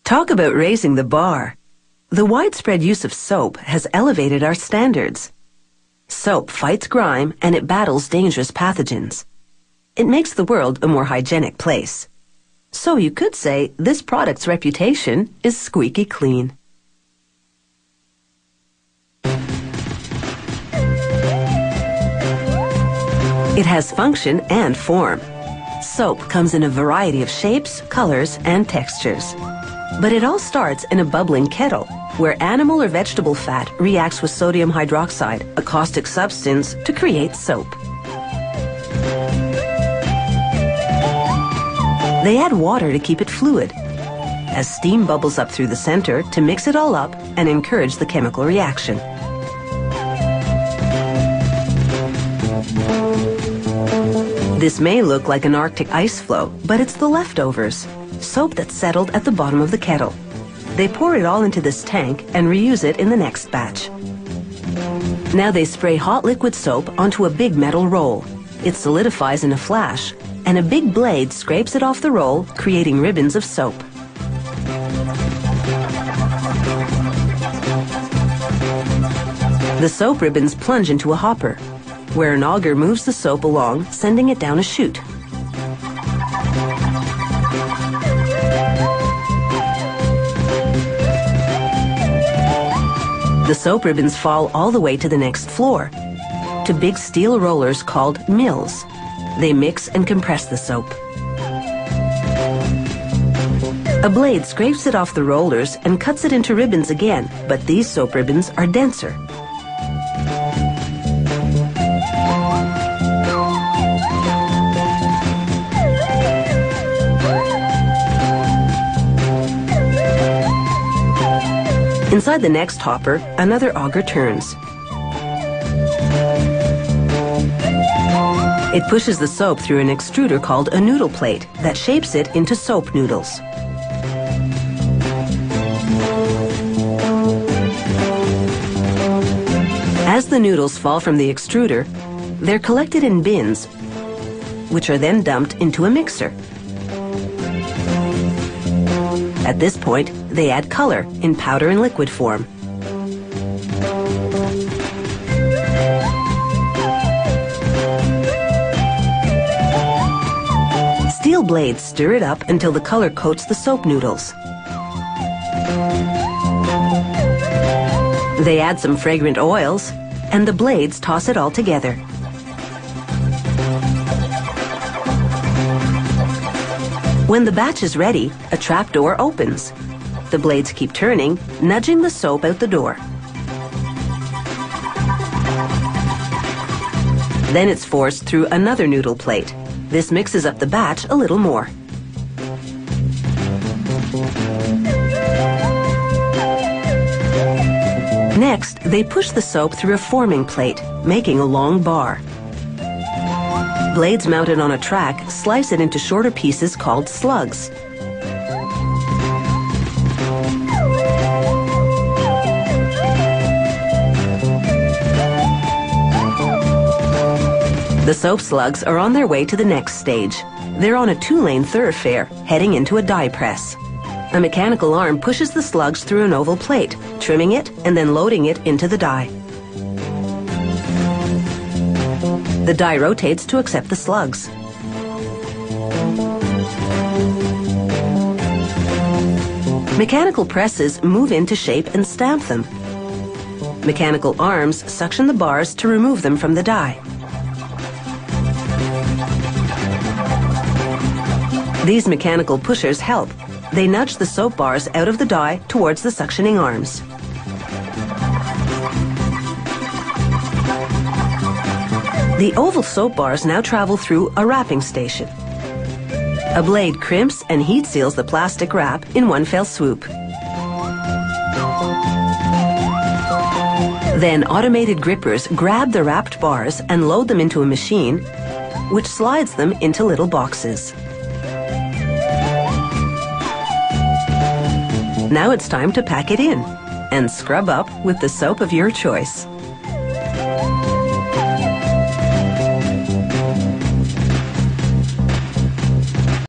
Talk about raising the bar. The widespread use of soap has elevated our standards. Soap fights grime and it battles dangerous pathogens. It makes the world a more hygienic place. So you could say this product's reputation is squeaky clean. It has function and form. Soap comes in a variety of shapes, colors, and textures. But it all starts in a bubbling kettle, where animal or vegetable fat reacts with sodium hydroxide, a caustic substance, to create soap. They add water to keep it fluid, as steam bubbles up through the center to mix it all up and encourage the chemical reaction. This may look like an Arctic ice floe, but it's the leftovers, soap that's settled at the bottom of the kettle. They pour it all into this tank and reuse it in the next batch. Now they spray hot liquid soap onto a big metal roll. It solidifies in a flash, and a big blade scrapes it off the roll, creating ribbons of soap. The soap ribbons plunge into a hopper, where an auger moves the soap along, sending it down a chute. The soap ribbons fall all the way to the next floor, to big steel rollers called mills. They mix and compress the soap. A blade scrapes it off the rollers and cuts it into ribbons again, but these soap ribbons are denser. Inside the next hopper, another auger turns. It pushes the soap through an extruder called a noodle plate that shapes it into soap noodles. As the noodles fall from the extruder, they're collected in bins, which are then dumped into a mixer. At this point, they add color in powder and liquid form. Steel blades stir it up until the color coats the soap noodles. They add some fragrant oils, and the blades toss it all together. When the batch is ready, a trap door opens. The blades keep turning, nudging the soap out the door. Then it's forced through another noodle plate. This mixes up the batch a little more. Next, they push the soap through a forming plate, making a long bar. Blades mounted on a track slice it into shorter pieces called slugs. The soap slugs are on their way to the next stage. They're on a 2-lane thoroughfare, heading into a die press. A mechanical arm pushes the slugs through an oval plate, trimming it and then loading it into the die. The die rotates to accept the slugs. Mechanical presses move in to shape and stamp them. Mechanical arms suction the bars to remove them from the die. These mechanical pushers help. They nudge the soap bars out of the die towards the suctioning arms. The oval soap bars now travel through a wrapping station. A blade crimps and heat seals the plastic wrap in one fell swoop. Then automated grippers grab the wrapped bars and load them into a machine, which slides them into little boxes. Now it's time to pack it in and scrub up with the soap of your choice.